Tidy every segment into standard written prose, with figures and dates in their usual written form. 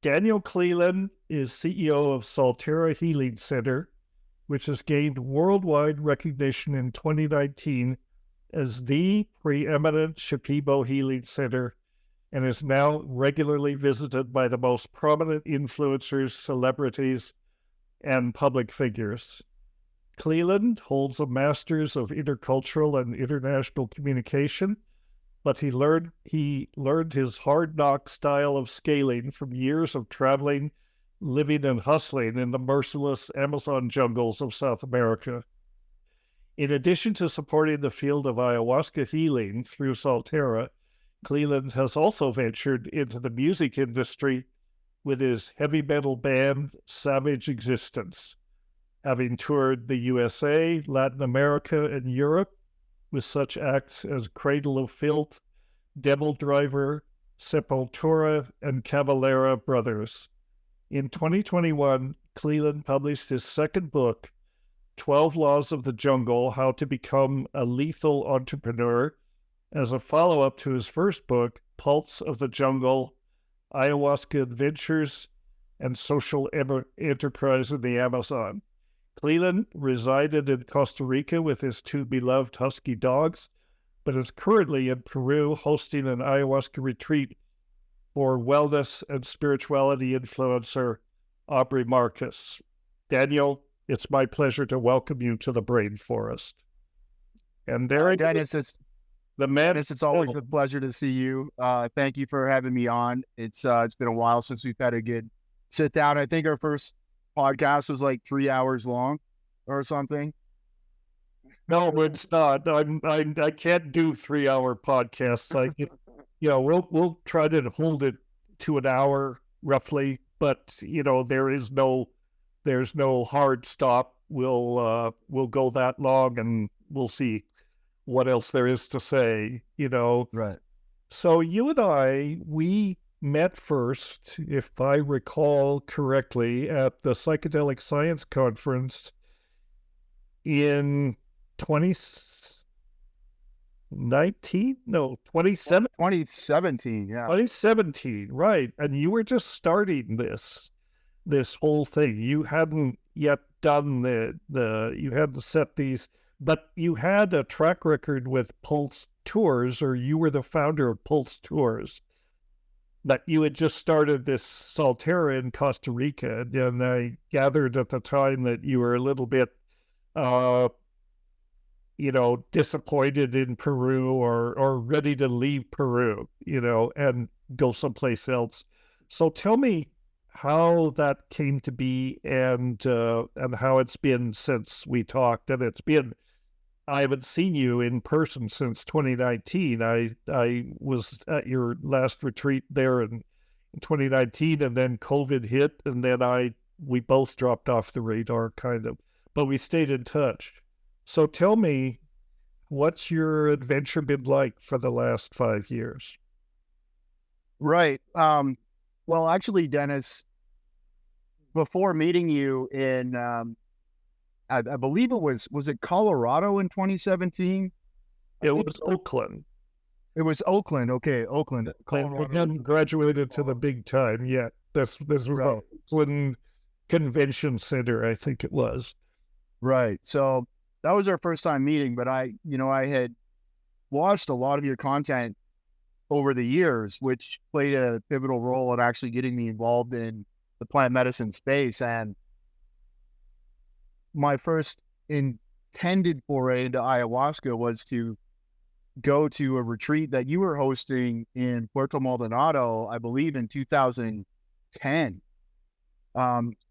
Daniel Cleland is CEO of Soltara Healing Center, which has gained worldwide recognition in 2019 as the preeminent Shipibo healing center and is now regularly visited by the most prominent influencers, celebrities, and public figures. Cleland holds a Master's of Intercultural and International Communication, but he learned his hard-knock style of scaling from years of traveling, living, and hustling in the merciless Amazon jungles of South America. In addition to supporting the field of ayahuasca healing through Soltara, Cleland has also ventured into the music industry with his heavy metal band, Savage Existence, having toured the USA, Latin America, and Europe with such acts as Cradle of Filth, Devil Driver, Sepultura, and Cavalera Brothers. In 2021, Cleland published his second book, 12 Laws of the Jungle, How to Become a Lethal Entrepreneur, as a follow-up to his first book, Pulse of the Jungle, Ayahuasca Adventures, and Social Enterprise in the Amazon. Cleland resided in Costa Rica with his two beloved husky dogs, but is currently in Peru hosting an ayahuasca retreat for wellness and spirituality influencer Aubrey Marcus. Daniel, it's my pleasure to welcome you to the Brain Forest. And there, Dennis, it's always a pleasure to see you. Thank you for having me on. It's been a while since we've had a good sit down. I think our first podcast was like 3 hours long or something. No, it's not. I can't do 3-hour podcasts. We'll try to hold it to an hour roughly, but there's no hard stop. We'll go that long, and we'll see what else there is to say. Right. So you and we met first, if I recall correctly, at the Psychedelic Science Conference in 2019? No, 2017. 2017, yeah. 2017, right. And you were just starting this whole thing. You hadn't yet done you hadn't set these, but you had a track record with Pulse Tours, or you were the founder of Pulse Tours. But you had just started this Soltara in Costa Rica, and I gathered at the time that you were a little bit, disappointed in Peru or ready to leave Peru, and go someplace else. So tell me how that came to be and how it's been since we talked. And I haven't seen you in person since 2019. I was at your last retreat there in 2019, and then COVID hit, and then we both dropped off the radar, kind of, but we stayed in touch. So tell me, what's your adventure been like for the last 5 years? Right. Well, actually, Dennis, before meeting you in I believe it was it Colorado in 2017? It was Oakland. It was Oakland. Okay, Oakland. I hadn't graduated to the big time yet. This was right. Oakland Convention Center, I think it was. Right. So that was our first time meeting, but I had watched a lot of your content over the years, which played a pivotal role in actually getting me involved in the plant medicine space. And my first intended foray into ayahuasca was to go to a retreat that you were hosting in Puerto Maldonado, I believe in 2010.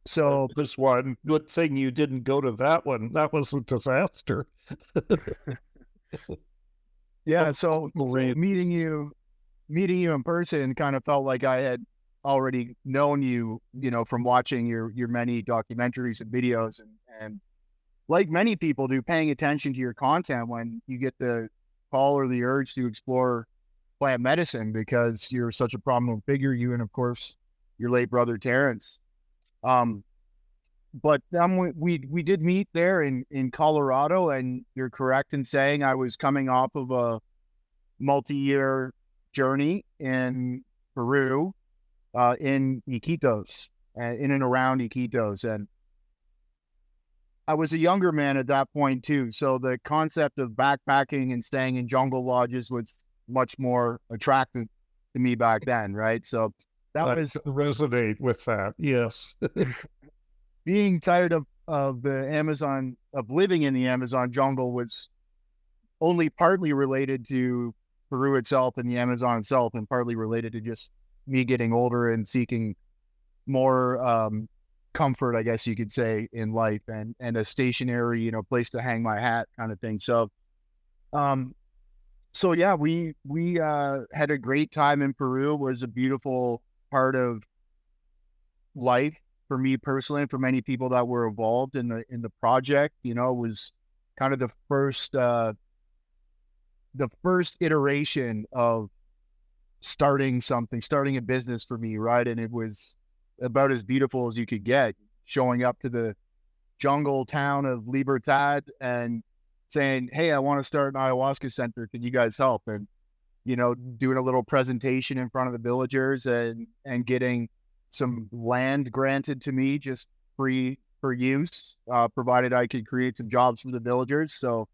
So this one, good thing you didn't go to that one. That was a disaster. Yeah. So meeting you in person kind of felt like I had already known you, from watching your many documentaries and videos, and like many people do, paying attention to your content when you get the call or the urge to explore plant medicine, because you're such a prominent figure, you and of course your late brother Terrence. But then we did meet there in Colorado, and you're correct in saying I was coming off of a multi-year journey in Peru, in Iquitos, in and around Iquitos. And I was a younger man at that point too. So the concept of backpacking and staying in jungle lodges was much more attractive to me back then, right? So that I was resonate with that. Yes. being tired of the Amazon, of living in the Amazon jungle, was only partly related to Peru itself and the Amazon itself, and partly related to just me getting older and seeking more comfort, I guess you could say, in life, and a stationary, place to hang my hat kind of thing. So, yeah, we had a great time in Peru. It was a beautiful part of life for me personally, and for many people that were involved in the project. It was kind of the first iteration of starting a business for me, right? And it was about as beautiful as you could get, showing up to the jungle town of Libertad and saying, hey, I want to start an ayahuasca center. Can you guys help? And, doing a little presentation in front of the villagers and getting some land granted to me, just free for use, provided I could create some jobs for the villagers. So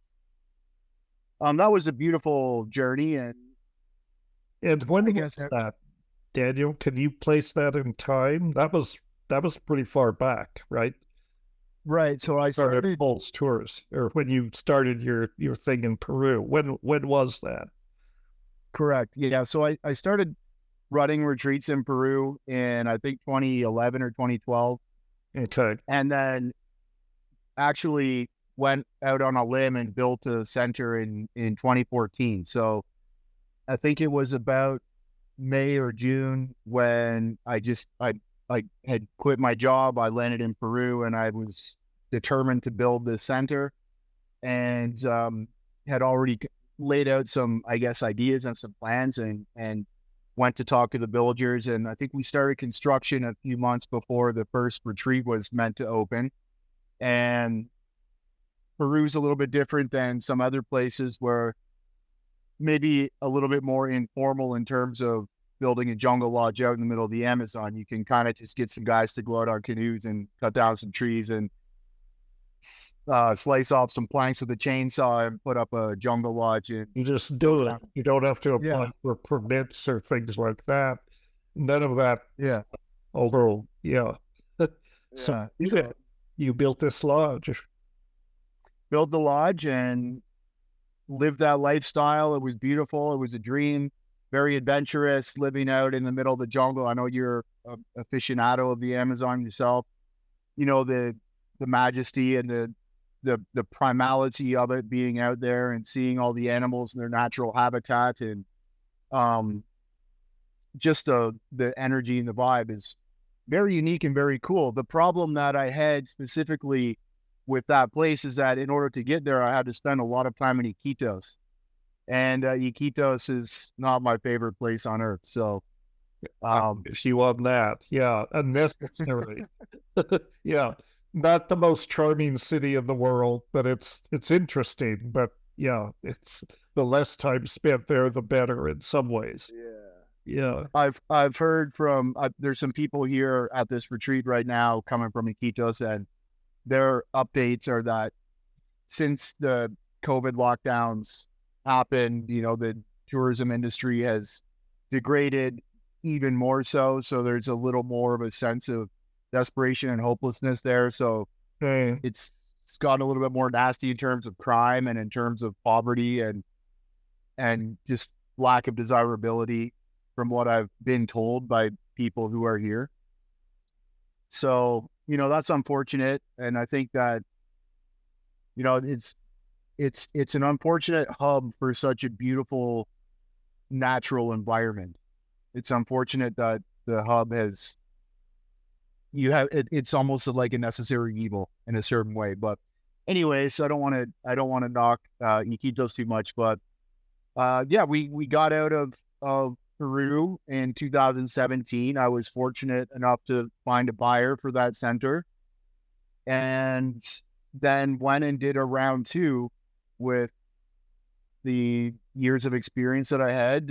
that was a beautiful journey. And when I was guess that, Daniel? Can you place that in time? That was pretty far back, right? Right. So I started Pulse Tours, or when you started your thing in Peru. When was that? Correct. Yeah. So I started running retreats in Peru in, I think, 2011 or 2012. Okay. And then actually went out on a limb and built a center in 2014. So I think it was about May or June when I had quit my job. I landed in Peru and I was determined to build this center, and had already laid out some, I guess, ideas and some plans, and went to talk to the villagers. And I think we started construction a few months before the first retreat was meant to open. And Peru's a little bit different than some other places, where maybe a little bit more informal in terms of building a jungle lodge out in the middle of the Amazon. You can kind of just get some guys to go out on canoes and cut down some trees and slice off some planks with a chainsaw and put up a jungle lodge. And you just do it. You don't have to apply for permits or things like that. None of that. Yeah. Although, yeah. So you built this lodge. Built the lodge and lived that lifestyle. It was beautiful. It was a dream. Very adventurous, living out in the middle of the jungle. I know you're an aficionado of the Amazon yourself. The majesty and the primality of it, being out there and seeing all the animals in their natural habitat, and just the energy and the vibe is very unique and very cool. The problem that I had specifically with that place is that in order to get there, I had to spend a lot of time in Iquitos. And Iquitos is not my favorite place on earth. So if you on that, yeah, unnecessary. Yeah, not the most charming city in the world, but it's interesting. But yeah, it's the less time spent there, the better in some ways. Yeah. I've heard from there's some people here at this retreat right now coming from Iquitos, and their updates are that since the COVID lockdowns happened, the tourism industry has degraded even more so. So there's a little more of a sense of desperation and hopelessness there. So it's gotten a little bit more nasty in terms of crime and in terms of poverty and just lack of desirability, from what I've been told by people who are here. So, that's unfortunate. And I think that, it's an unfortunate hub for such a beautiful natural environment. It's unfortunate that the hub has, it's almost like a necessary evil in a certain way. But anyways, I don't want to knock Iquitos too much, but we got out of Peru in 2017. I was fortunate enough to find a buyer for that center, and then went and did a round two with the years of experience that I had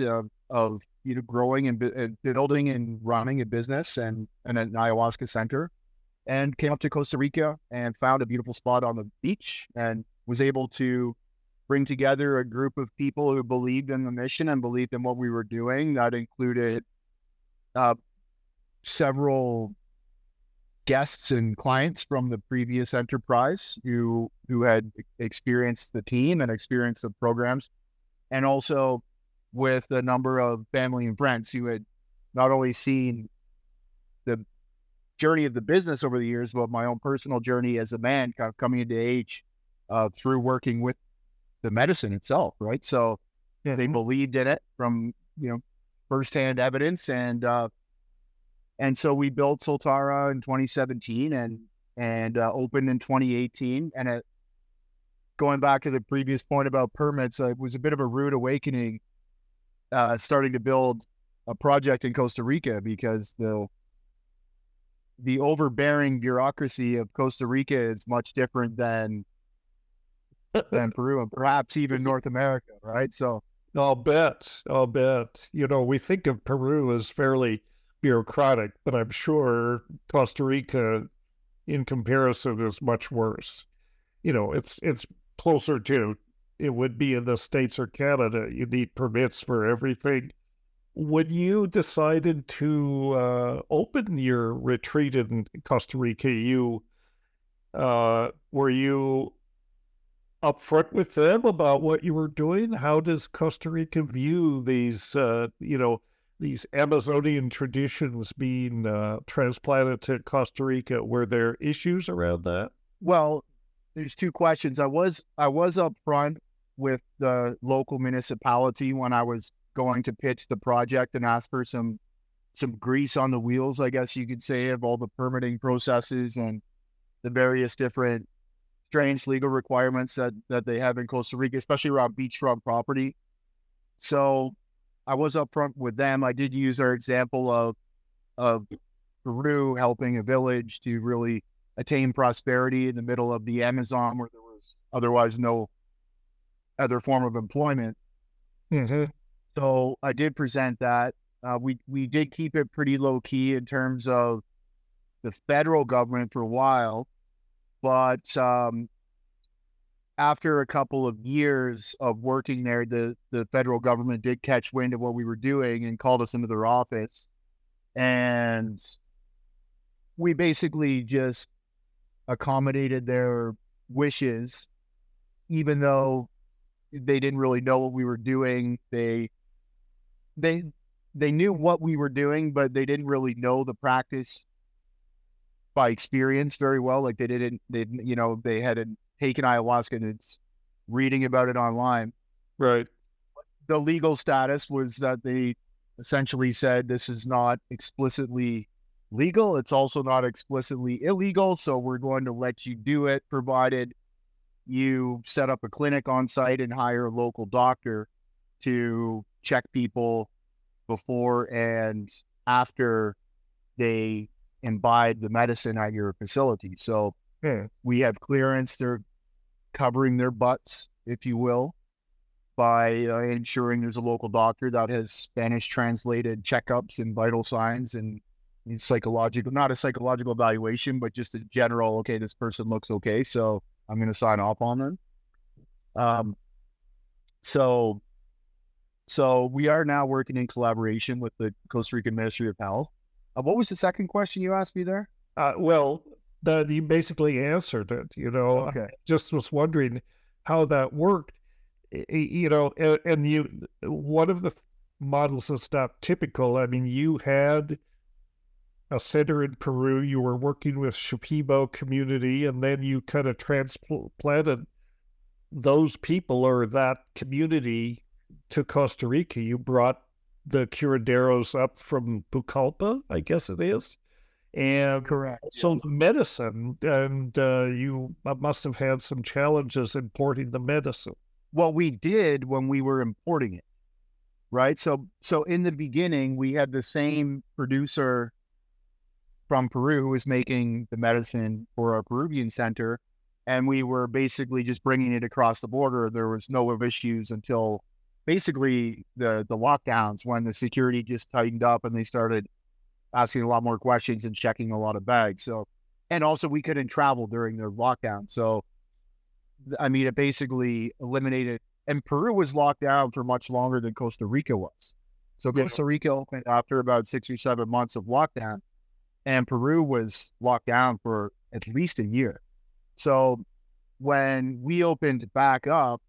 of growing and building and running a business and an ayahuasca center, and came up to Costa Rica and found a beautiful spot on the beach and was able to bring together a group of people who believed in the mission and believed in what we were doing. That included several guests and clients from the previous enterprise who had experienced the team and experienced the programs, and also with a number of family and friends who had not only seen the journey of the business over the years, but my own personal journey as a man kind of coming into age through working with the medicine itself, right? So they believed in it from, firsthand evidence. And so we built Soltara in 2017 and opened in 2018. And going back to the previous point about permits, it was a bit of a rude awakening starting to build a project in Costa Rica, because the overbearing bureaucracy of Costa Rica is much different than Peru and perhaps even North America, right? So I'll bet. We think of Peru as fairly bureaucratic, but I'm sure Costa Rica, in comparison, is much worse. It's closer to it would be in the States or Canada. You need permits for everything. When you decided to open your retreat in Costa Rica, were you upfront with them about what you were doing? How does Costa Rica view these, these Amazonian traditions being transplanted to Costa Rica? Were there issues around that? Well, there's two questions. I was upfront with the local municipality when I was going to pitch the project and ask for some grease on the wheels, I guess you could say, of all the permitting processes and the various different strange legal requirements that they have in Costa Rica, especially around beachfront property. So I was upfront with them. I did use our example of Peru helping a village to really attain prosperity in the middle of the Amazon, where there was otherwise no other form of employment. Mm-hmm. So I did present that. We did keep it pretty low key in terms of the federal government for a while, but after a couple of years of working there, the federal government did catch wind of what we were doing and called us into their office, and we basically just accommodated their wishes, even though they didn't really know what we were doing. They knew what we were doing, but they didn't really know the practice by experience very well. Like they hadn't taken ayahuasca and it's reading about it online. Right. The legal status was that they essentially said this is not explicitly legal. It's also not explicitly illegal. So we're going to let you do it, provided you set up a clinic on site and hire a local doctor to check people before and after they imbibe the medicine at your facility. So we have clearance. They're covering their butts, if you will, by ensuring there's a local doctor that has Spanish translated checkups and vital signs and psychological, not a psychological evaluation, but just a general, okay, this person looks okay, so I'm going to sign off on them. So we are now working in collaboration with the Costa Rican Ministry of Health. What was the second question you asked me there? Well, you basically answered it. Okay. I just was wondering how that worked. And one of the models that's not typical. I mean, you had a center in Peru. You were working with Shipibo community, and then you kind of transplanted those people or that community to Costa Rica. You brought the curanderos up from Pucallpa, I guess it is. And correct. So the medicine, and you must have had some challenges importing the medicine. Well, we did when we were importing it, right? So in the beginning, we had the same producer from Peru who was making the medicine for our Peruvian center, and we were basically just bringing it across the border. There was no issues until basically the lockdowns, when the security just tightened up and they started asking a lot more questions and checking a lot of bags. So, and also we couldn't travel during the lockdown. So, I mean, it basically eliminated, and Peru was locked down for much longer than Costa Rica was. So Yeah. Costa Rica opened after about 6 or 7 months of lockdown, and Peru was locked down for at least a year. So when we opened back up,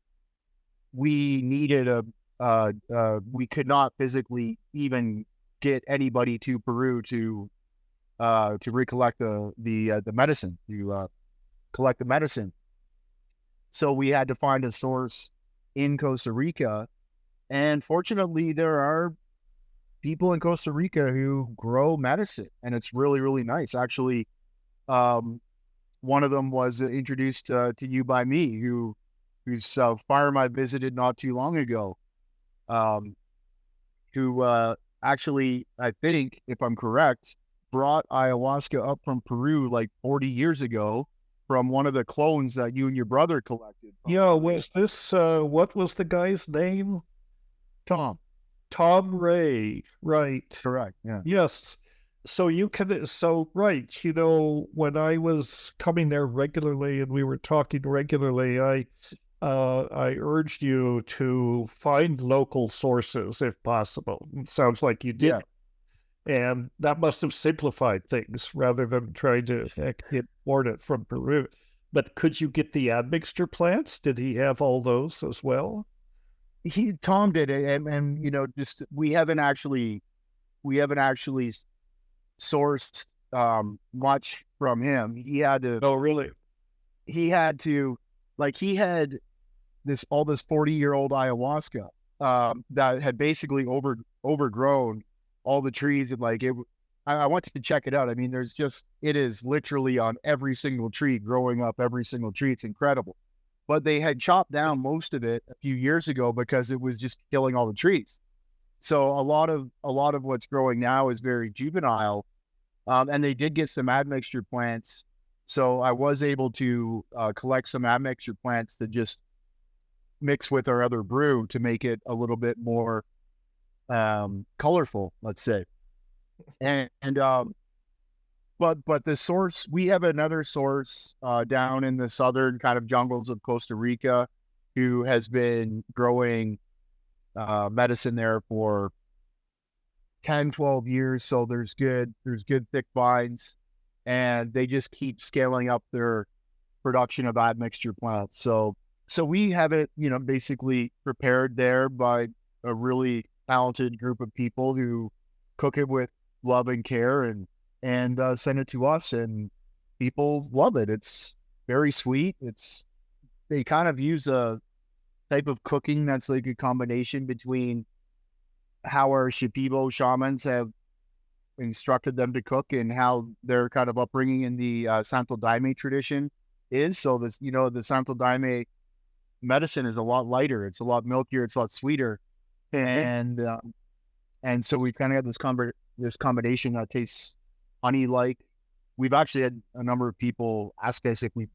we needed we could not physically even get anybody to Peru to recollect the medicine, to collect the medicine. So we had to find a source in Costa Rica, and fortunately, there are people in Costa Rica who grow medicine, and it's really, really nice. Actually, one of them was introduced to you by me, whose farm I visited not too long ago, who actually, I think, if I'm correct, brought ayahuasca up from Peru like 40 years ago from one of the clones that you and your brother collected. Yeah, was this, what was the guy's name? Tom. Tom Ray, right. Correct, yeah. Yes. So right, when I was coming there regularly and we were talking regularly, I urged you to find local sources if possible. It sounds like you did. Yeah. And that must have simplified things rather than trying to import it from Peru. But could you get the admixture plants? Did he have all those as well? Tom did it, and just we haven't actually sourced much from him. He had to. Oh, really? He had to, he had this 40-year-old ayahuasca that had basically overgrown all the trees, and I wanted to check it out. I mean, it is literally on every single tree, growing up every single tree. It's incredible. But they had chopped down most of it a few years ago because it was just killing all the trees. So a lot of what's growing now is very juvenile, and they did get some admixture plants. So I was able to collect some admixture plants to just mix with our other brew to make it a little bit more colorful, let's say. But the source, we have another source down in the southern kind of jungles of Costa Rica who has been growing medicine there for 10, 12 years. So there's good thick vines, and they just keep scaling up their production of admixture plants. So we have it, basically prepared there by a really talented group of people who cook it with love and care and send it to us, and people love it. It's very sweet. They kind of use a type of cooking that's like a combination between how our Shipibo shamans have instructed them to cook and how their kind of upbringing in the Santo Daime tradition is. So this, the Santo Daime medicine is a lot lighter. It's a lot milkier. It's a lot sweeter. And so we kind of have this combination that tastes honey-like. We've actually had a number of people ask us if we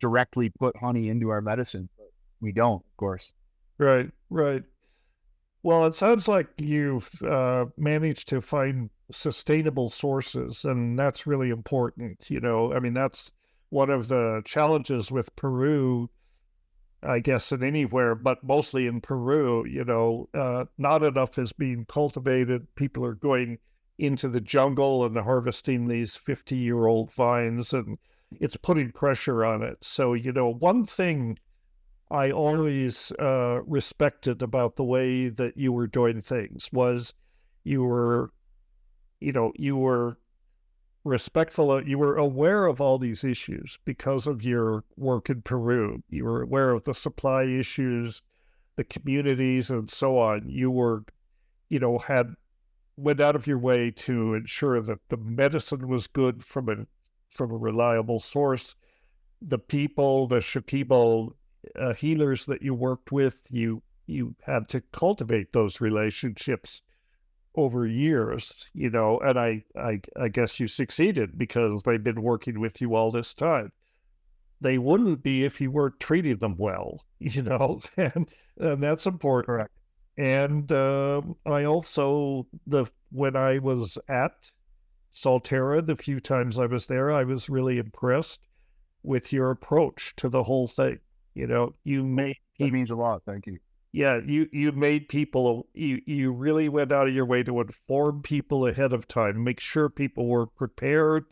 directly put honey into our medicine, but we don't, of course. Right. Well, it sounds like you've managed to find sustainable sources, and that's really important. I mean, that's one of the challenges with Peru, I guess, in anywhere, but mostly in Peru. Not enough is being cultivated. People are going into the jungle and harvesting these 50-year-old vines, and it's putting pressure on it. So, one thing I always respected about the way that you were doing things was you were respectful. You were aware of all these issues because of your work in Peru. You were aware of the supply issues, the communities, and so on. You were, went out of your way to ensure that the medicine was good from a reliable source. The people, the Shipibo healers that you worked with, you had to cultivate those relationships over years, and I guess you succeeded because they've been working with you all this time. They wouldn't be if you weren't treating them well, and that's important. Correct. And I also, when I was at Soltara, the few times I was there, I was really impressed with your approach to the whole thing. You know, you made That people, means a lot. Thank you. yeah, you made people, you really went out of your way to inform people ahead of time, make sure people were prepared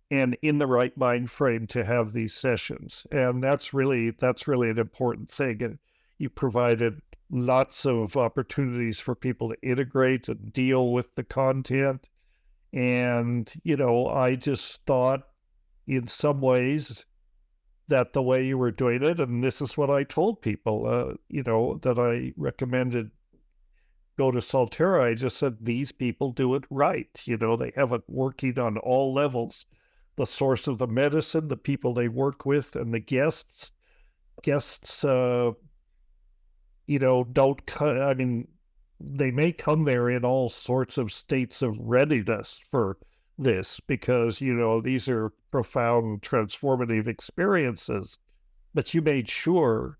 and in the right mind frame to have these sessions. And that's really an important thing. And you provided lots of opportunities for people to integrate and deal with the content. And, you know, I just thought in some ways that the way you were doing it, and this is what I told people, you know, that I recommended go to Soltara, I just said, these people do it right. You know, they have it working on all levels. The source of the medicine, the people they work with, and the guests. Guests, you know, I mean, they may come there in all sorts of states of readiness for this because, you know, these are profound transformative experiences. But you made sure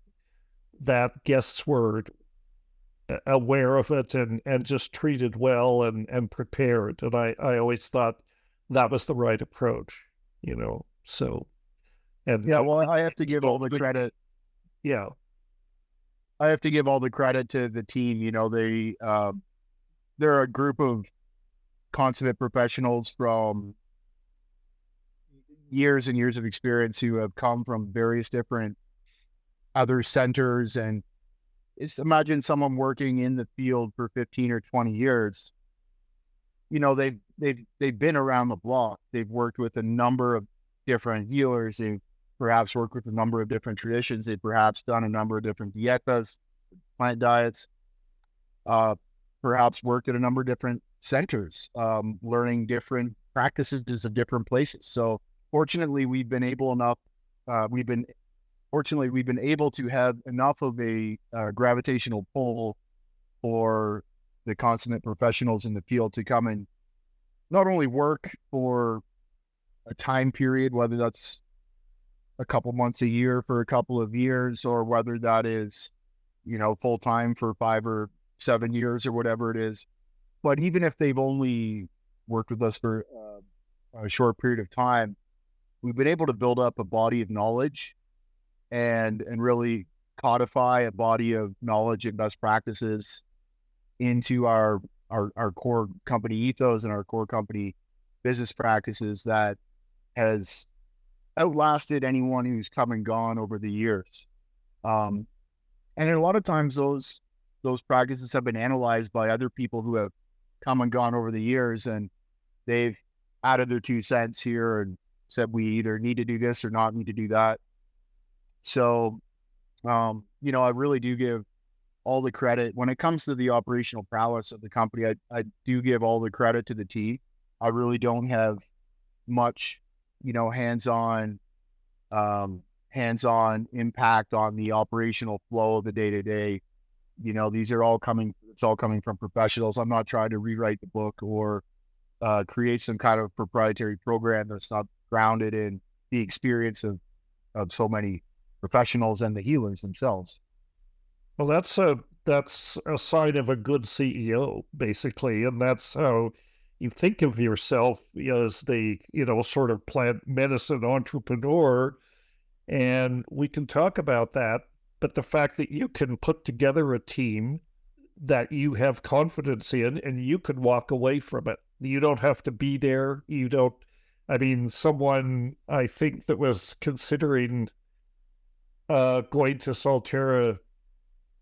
that guests were aware of it and just treated well and prepared. And I always thought that was the right approach, you know. So, and Yeah, well, I have to give all the credit. Yeah. I have to give all the credit to the team. You know, they're a group of consummate professionals from years and years of experience who have come from various different other centers. And just imagine someone working in the field for 15 or 20 years. You know, they've been around the block. They've worked with a number of different healers. They've perhaps worked with a number of different traditions. They've perhaps done a number of different dietas, plant diets, perhaps worked at a number of different centers, learning different practices of different places. So fortunately, we've been able to have enough of a gravitational pull for the consummate professionals in the field to come and not only work for a time period, whether that's a couple months a year for a couple of years, or whether that is, you know, full time for 5 or 7 years or whatever it is. But even if they've only worked with us for a short period of time, we've been able to build up a body of knowledge and really codify a body of knowledge and best practices into our core company ethos and our core company business practices that has outlasted anyone who's come and gone over the years. And a lot of times those practices have been analyzed by other people who have come and gone over the years, and they've added their 2 cents here and said, we either need to do this or not need to do that. So, you know, I really do give all the credit when it comes to the operational prowess of the company. I do give all the credit to the team. I really don't have much, you know, hands-on impact on the operational flow of the day-to-day. You know, it's all coming from professionals. I'm not trying to rewrite the book or create some kind of proprietary program that's not grounded in the experience of so many professionals and the healers themselves. Well, that's a sign of a good CEO, basically, and that's how you think of yourself as the, you know, sort of plant medicine entrepreneur. And we can talk about that, but the fact that you can put together a team that you have confidence in and you can walk away from it. You don't have to be there. Someone I think that was considering going to Soltara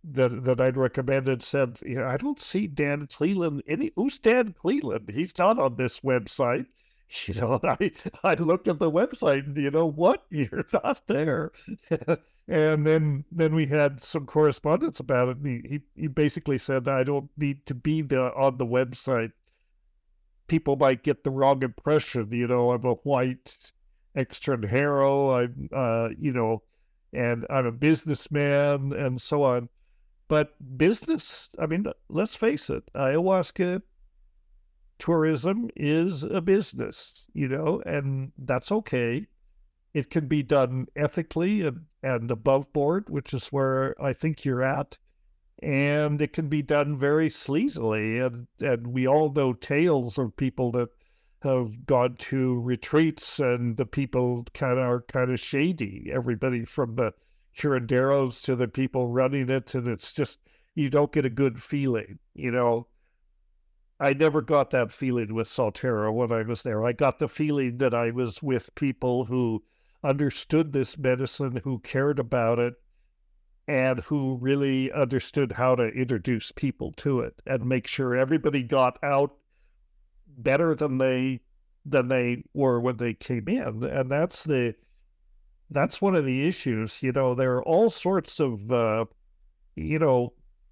that I'd recommended said, you know, I don't see Dan Cleland. Who's Dan Cleland? He's not on this website. You know, I looked at the website and, you know what, you're not there. And then we had some correspondence about it. And he basically said, I don't need to be on the website. People might get the wrong impression. You know, I'm a white extranjero. And I'm a businessman and so on. But business, let's face it, ayahuasca tourism is a business, you know, and that's okay. It can be done ethically and above board, which is where I think you're at. and it can be done very sleazily. And we all know tales of people that have gone to retreats, and the people are kind of shady. Everybody from the curanderos to the people running it, and it's just, you don't get a good feeling. I never got that feeling with Soltara when I was there. I got the feeling that I was with people who understood this medicine, who cared about it, and who really understood how to introduce people to it and make sure everybody got out better than they were when they came in. And that's one of the issues. There are all sorts of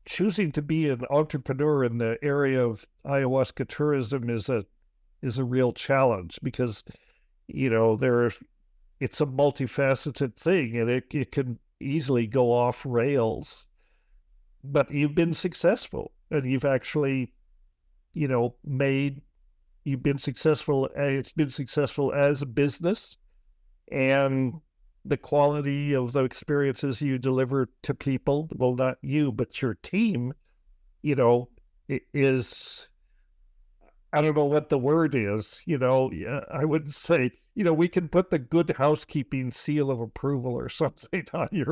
choosing to be an entrepreneur in the area of ayahuasca tourism is a real challenge, because it's a multifaceted thing, and it can easily go off rails. But you've been successful, and you've actually you've been successful. It's been successful as a business, and the quality of the experiences you deliver to people, well, not you, but your team, is, I don't know what the word is, I wouldn't say, we can put the good housekeeping seal of approval or something on your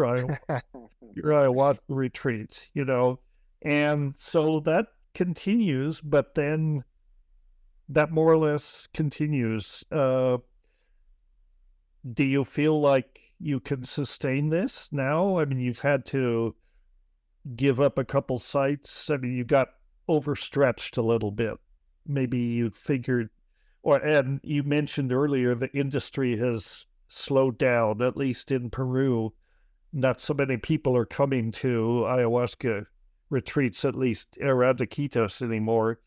ayahuasca retreats, and so that continues, but then that more or less continues. Do you feel like you can sustain this now? I mean, you've had to give up a couple sites. I mean, you got overstretched a little bit. Maybe you figured, and you mentioned earlier the industry has slowed down, at least in Peru. Not so many people are coming to ayahuasca retreats, at least around Iquitos anymore.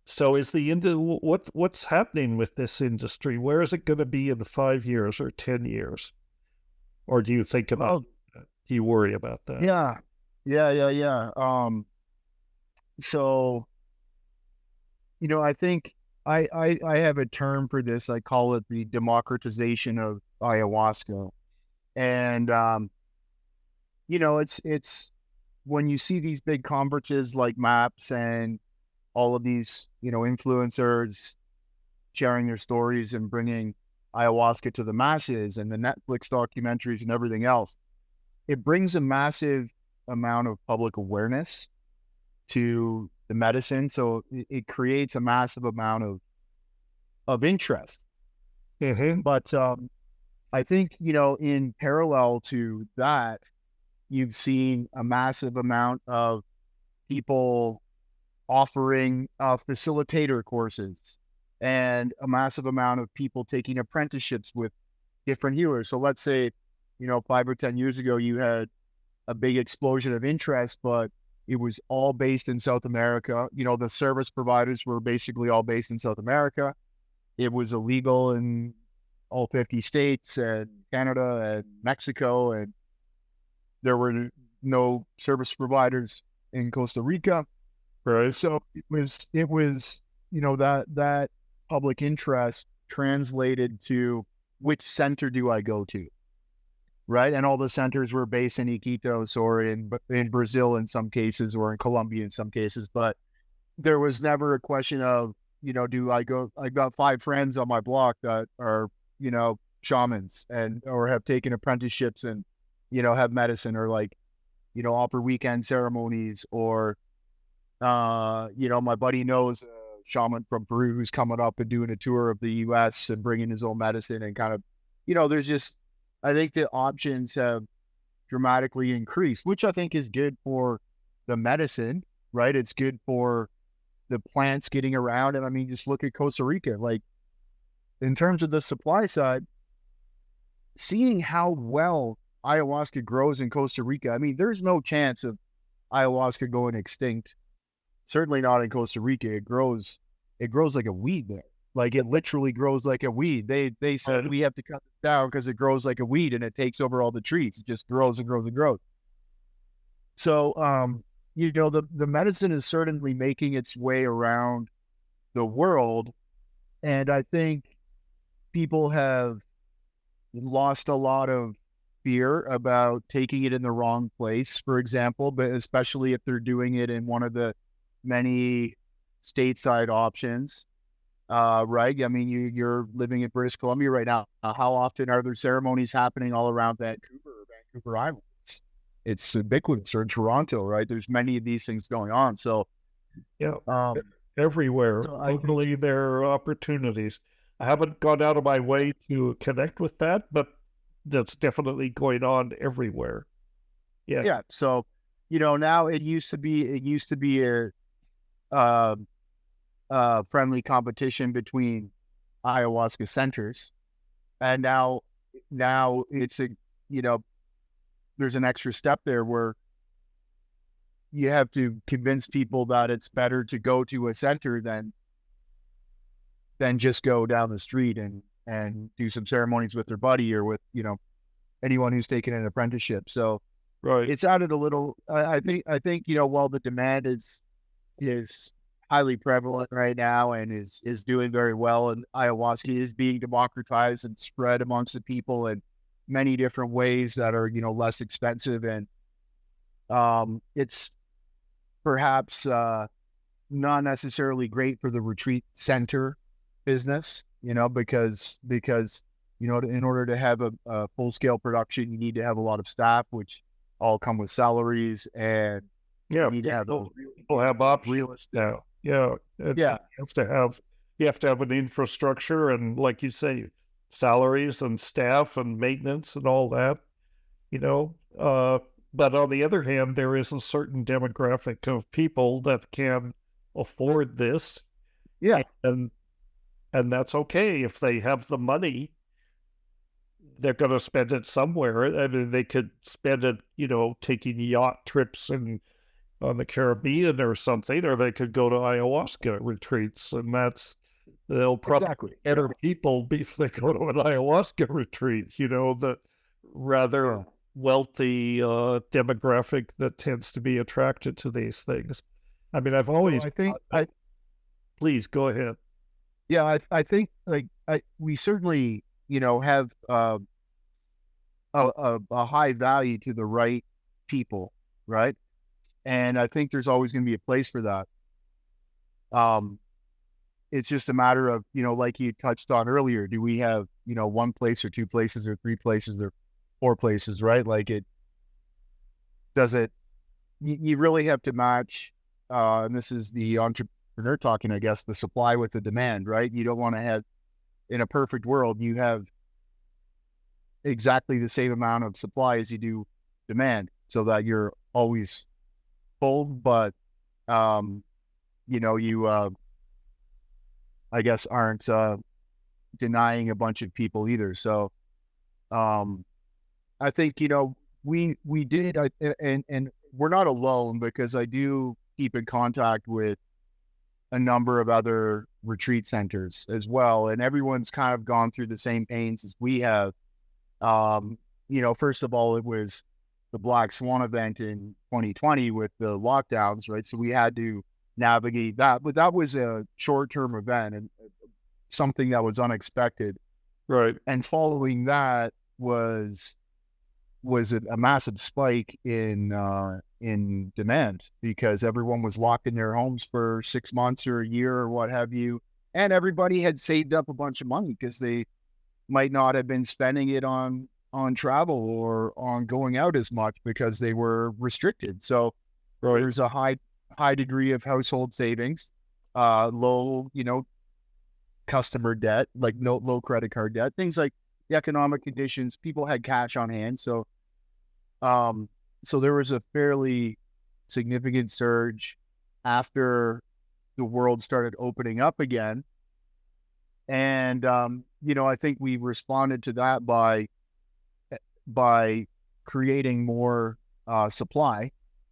So what's happening with this industry? Where is it going to be in 5 years or 10 years? Or do you think about that? Do you worry about that? Yeah. So, I think I have a term for this. I call it the democratization of ayahuasca. And, it's when you see these big conferences like MAPS and all of these, influencers sharing their stories and bringing ayahuasca to the masses, and the Netflix documentaries and everything else, it brings a massive amount of public awareness to the medicine. So it creates a massive amount of interest. Mm-hmm. But I think, in parallel to that, you've seen a massive amount of people offering facilitator courses, and a massive amount of people taking apprenticeships with different healers. So let's say, 5 or 10 years ago, you had a big explosion of interest, but it was all based in South America. The service providers were basically all based in South America. It was illegal in all 50 states and Canada and Mexico, and there were no service providers in Costa Rica. Right. So it was, that public interest translated to which center do I go to, right? And all the centers were based in Iquitos or in Brazil in some cases, or in Colombia in some cases. But there was never a question of, do I go? I got 5 friends on my block that are, shamans or have taken apprenticeships and, have medicine, or offer weekend ceremonies, or my buddy knows a shaman from Peru who's coming up and doing a tour of the U.S. and bringing his own medicine, and kind of, there's just, I think the options have dramatically increased, which I think is good for the medicine, right? It's good for the plants getting around. And I mean, just look at Costa Rica, like in terms of the supply side, seeing how well ayahuasca grows in Costa Rica. I mean, there's no chance of ayahuasca going extinct. Certainly not in Costa Rica. It grows like a weed there. Like it literally grows like a weed. They said we have to cut this down because it grows like a weed and it takes over all the trees. It just grows and grows and grows. So, the medicine is certainly making its way around the world. And I think people have lost a lot of fear about taking it in the wrong place, for example, but especially if they're doing it in one of the many stateside options, right? I mean, you're living in British Columbia right now. How often are there ceremonies happening all around Vancouver Island? It's ubiquitous, or in Toronto, right? There's many of these things going on. So, Yeah, um, everywhere. so Locally, there are opportunities. I haven't gone out of my way to connect with that, but that's definitely going on everywhere. Yeah. yeah. So, now it used to be uh, friendly competition between ayahuasca centers, and now it's there's an extra step there where you have to convince people that it's better to go to a center than just go down the street and do some ceremonies with their buddy or with anyone who's taken an apprenticeship. So Right. it's added a little. I think while the demand is highly prevalent right now and is doing very well, and ayahuasca is being democratized and spread amongst the people in many different ways that are less expensive, and it's perhaps not necessarily great for the retreat center business, because in order to have a full scale production, you need to have a lot of staff, which all come with salaries, and Yeah, you need to have people have options now. Yeah, Yeah. you have to have an infrastructure and, like you say, salaries and staff and maintenance and all that. But on the other hand, there is a certain demographic of people that can afford this, Yeah. and that's okay if they have the money. They're going to spend it somewhere. I mean, they could spend it, taking yacht trips and on the Caribbean or something, or they could go to ayahuasca retreats, and they'll probably Exactly. better people if they go to an ayahuasca retreat. The rather wealthy demographic that tends to be attracted to these things. I mean, I've always. I think Please go ahead. Yeah, I think we certainly have a high value to the right people, right? And I think there's always going to be a place for that. It's just a matter of, like you touched on earlier, do we have, one place or two places or three places or four places, right? Like you really have to match, and this is the entrepreneur talking, I guess, the supply with the demand, right? You don't want to have, in a perfect world, you have exactly the same amount of supply as you do demand, so that you're always full, but you I guess aren't denying a bunch of people either. So I think we did, and we're not alone, because I do keep in contact with a number of other retreat centers as well, and everyone's kind of gone through the same pains as we have. First of all, it was the Black Swan event in 2020 with the lockdowns, right? So we had to navigate that, but that was a short-term event and something that was unexpected. Right. And following that was a massive spike in demand, because everyone was locked in their homes for 6 months or a year or what have you, and everybody had saved up a bunch of money because they might not have been spending it on travel or on going out as much because they were restricted. So there's a high degree of household savings, low, customer debt, like low credit card debt, things like the economic conditions. People had cash on hand. So there was a fairly significant surge after the world started opening up again. And, I think we responded to that by creating more supply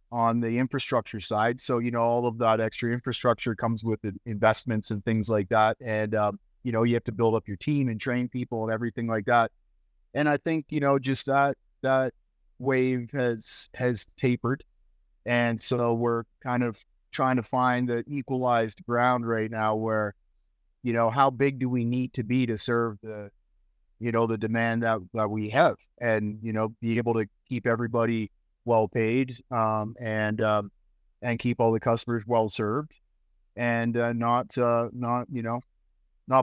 on the infrastructure side. So, all of that extra infrastructure comes with investments and things like that. And, you have to build up your team and train people and everything like that. And I think, just that wave has tapered. And so we're kind of trying to find the equalized ground right now where, how big do we need to be to serve the the demand that we have, and, be able to keep everybody well paid, and keep all the customers well served, and not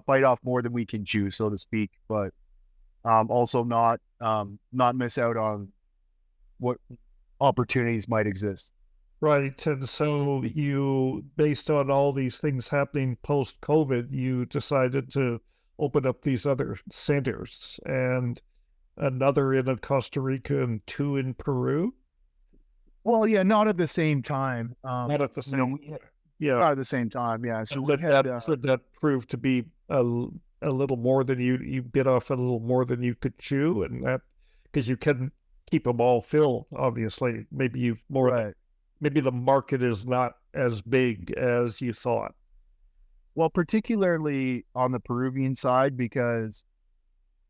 bite off more than we can chew, so to speak, but also not miss out on what opportunities might exist. Right. And so you, based on all these things happening post-COVID, you decided to open up these other centers, and another in Costa Rica and two in Peru. Well, yeah, not at the same time. Not at the same. Yeah. Not at the same time. Yeah. So we But had, that proved to be a little more than you bit off a little more than you could chew, and that because you can keep them all filled. Obviously, maybe you've more. right. Maybe the market is not as big as you thought. Well, particularly on the Peruvian side, because,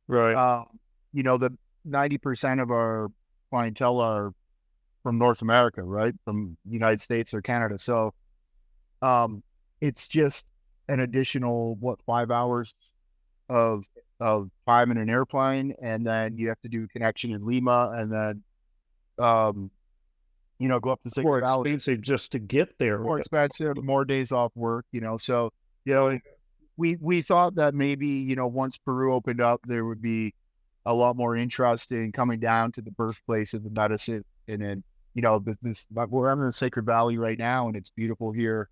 Right. the 90% of our clientele are from North America, right? From the United States or Canada. So, it's just an additional, 5 hours of time in an airplane. And then you have to do connection in Lima, and then, go up to More Valley. expensive just to get there. More expensive, more days off work, so Yeah. we thought that maybe, once Peru opened up, there would be a lot more interest in coming down to the birthplace of the medicine. And then, we're in the Sacred Valley right now, and it's beautiful here.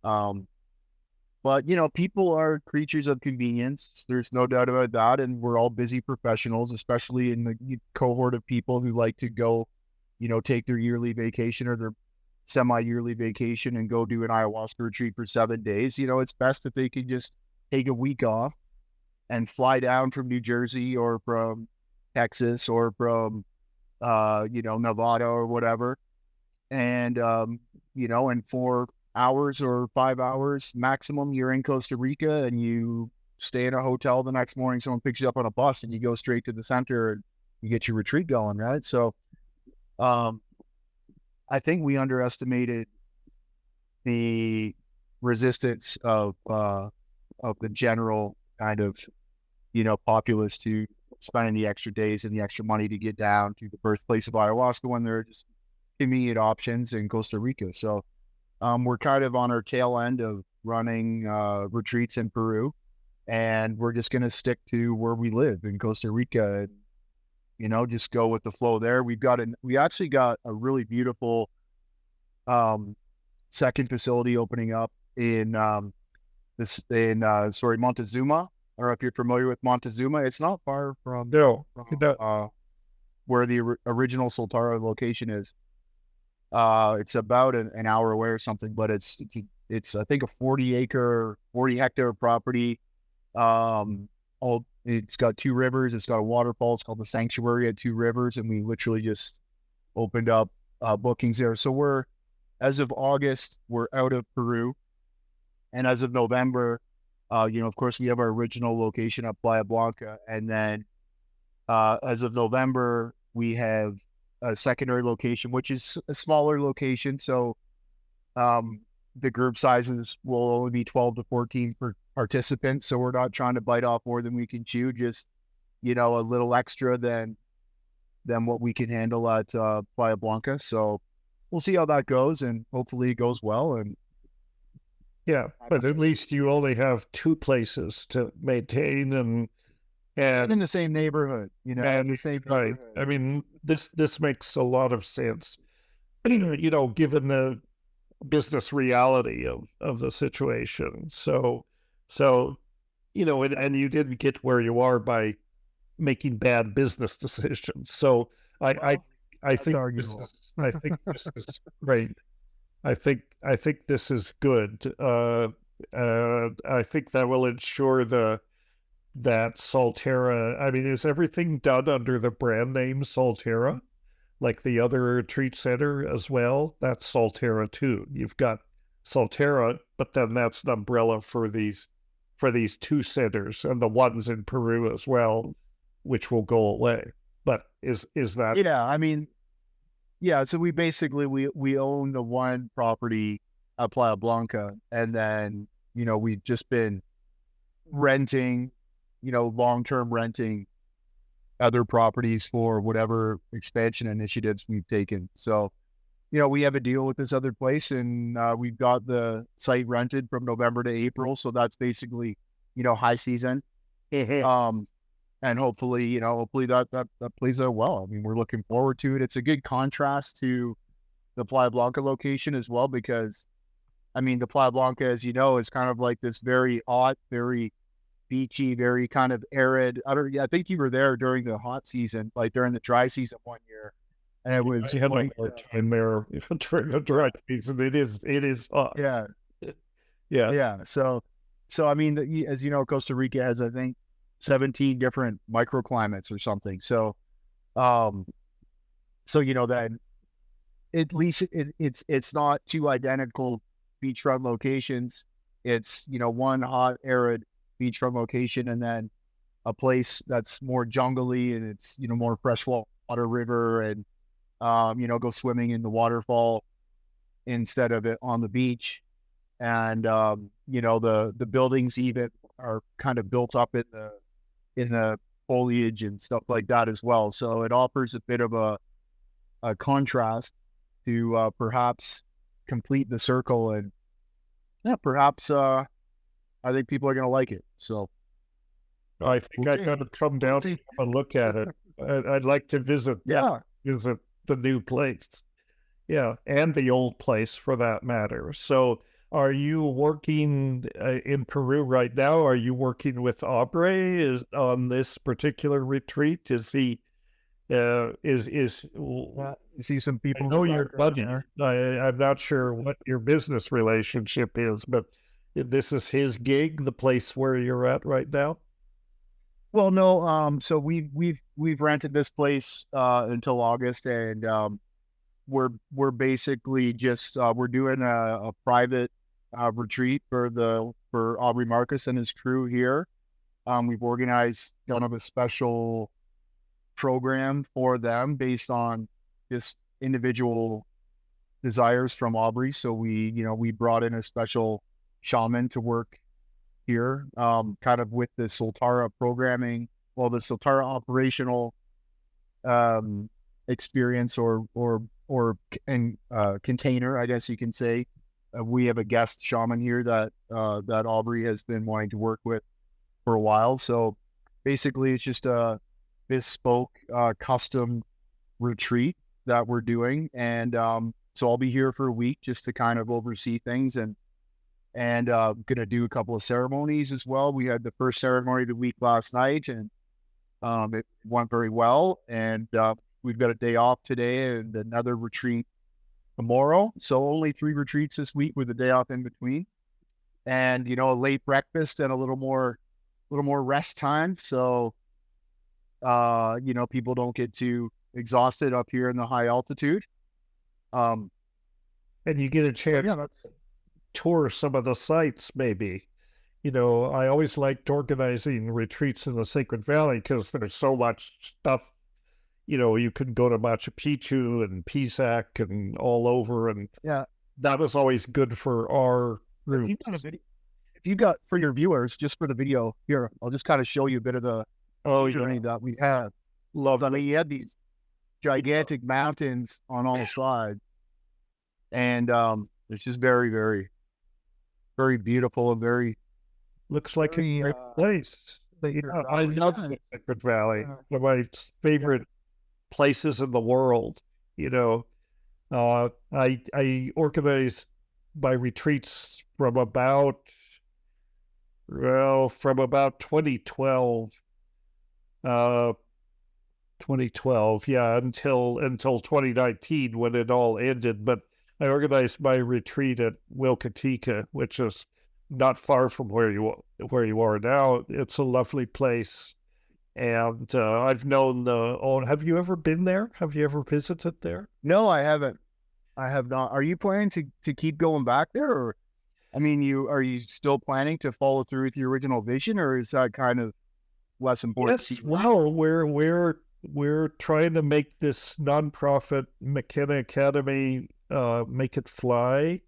But, people are creatures of convenience. There's no doubt about that. And we're all busy professionals, especially in the cohort of people who like to go, take their yearly vacation or their semi-yearly vacation and go do an ayahuasca retreat for 7 days. It's best if they can just take a week off and fly down from New Jersey or from Texas or from, Nevada or whatever. And, in 4 hours or 5 hours maximum, you're in Costa Rica, and you stay in a hotel the next morning. Someone picks you up on a bus, and you go straight to the center, and you get your retreat going, right? So, I think we underestimated the resistance of the general kind of, populace to spending the extra days and the extra money to get down to the birthplace of ayahuasca when there are just immediate options in Costa Rica. So, we're kind of on our tail end of running retreats in Peru, and we're just going to stick to where we live in Costa Rica. Just go with the flow there. We actually got a really beautiful second facility opening up in Montezuma. I don't know if you're familiar with Montezuma. It's not far from where the original Soltara location is. It's about an hour away or something, but it's I think a 40 hectare property. It's got 2 rivers. It's got a waterfall. It's called the Sanctuary at 2 Rivers. And we literally just opened up bookings there. So as of August, we're out of Peru. And as of November, of course, we have our original location at Playa Blanca. And then as of November, we have a secondary location, which is a smaller location. So the group sizes will only be 12 to 14 per participants. So we're not trying to bite off more than we can chew, just, a little extra than what we can handle at Playa Blanca. So we'll see how that goes, and hopefully it goes well. And yeah, but at least you only have 2 places to maintain and in the same neighborhood, in the same right. I mean, this makes a lot of sense, given the business reality of the situation. So, and you didn't get where you are by making bad business decisions. So I think this is great. I think this is good. I think that will ensure that Soltara, I mean, is everything done under the brand name Soltara? Like the other retreat center as well? That's Soltara too. You've got Soltara, but then that's an umbrella for these 2 centers, and the ones in Peru as well, which will go away. But is that? Yeah, I mean, yeah. So we basically we own the one property at Playa Blanca, and then we've just been renting, long-term renting other properties for whatever expansion initiatives we've taken. So, we have a deal with this other place, and we've got the site rented from November to April. So that's basically, high season. And hopefully that plays out well. I mean, we're looking forward to it. It's a good contrast to the Playa Blanca location as well, because I mean, the Playa Blanca, as you know, is kind of like this very hot, very beachy, very kind of arid. I think you were there during the hot season, like during the dry season one year, and it was I had my time there during the dry season. It is hot. Yeah. So I mean, as you know, Costa Rica has, I think, 17 different microclimates or something. So, that at least it's not two identical beachfront locations. It's, one hot, arid beachfront location, and then a place that's more jungly, and it's, more freshwater river, and, go swimming in the waterfall instead of it on the beach. And, the buildings even are kind of built up in the foliage and stuff like that as well. So it offers a bit of a contrast to perhaps complete the circle, and perhaps I think people are going to like it. So I think I got to come down and have a look at it. I'd like to visit the new place. Yeah, and the old place for that matter. So are you working in Peru right now? Are you working with Aubrey on this particular retreat? Is he is see some people? I know your buddy. I'm not sure what your business relationship is, but this is his gig, the place where you're at right now. Well, no. So we've rented this place until August, and we're basically just we're doing a private retreat for Aubrey Marcus and his crew here. We've organized kind of a special program for them based on just individual desires from Aubrey. So we brought in a special shaman to work here, kind of with the Soltara programming, the Soltara operational experience or container, I guess you can say. We have a guest shaman here that Aubrey has been wanting to work with for a while. So basically, it's just a bespoke, custom retreat that we're doing, and so I'll be here for a week just to kind of oversee things, and gonna do a couple of ceremonies as well. We had the first ceremony of the week last night, and it went very well. And we've got a day off today and another retreat tomorrow. So only 3 retreats this week with a day off in between, and a late breakfast and a little more rest time. So people don't get too exhausted up here in the high altitude. And you get a chance to tour some of the sites, maybe. I always liked organizing retreats in the Sacred Valley because there's so much stuff. You can go to Machu Picchu and Pisac and all over, and that was always good for our group. If you got, for your viewers, just for the video here, I'll just kind of show you a bit of the journey that we had. I mean, you had these gigantic mountains on all sides, and it's just very, very, very beautiful and very looks like a great place. I love the Sacred Valley. One of my favorite places in the world. I organized my retreats from about 2012. 2012, until 2019 when it all ended. But I organized my retreat at Wilcatica, which is not far from where you are now. It's a lovely place, and I've known have you ever been there? Have you ever visited there? No, I haven't. I have not. Are you planning to keep going back there, or are you still planning to follow through with your original vision, or is that kind of less important? Yes, well, we're trying to make this nonprofit McKenna Academy make it fly.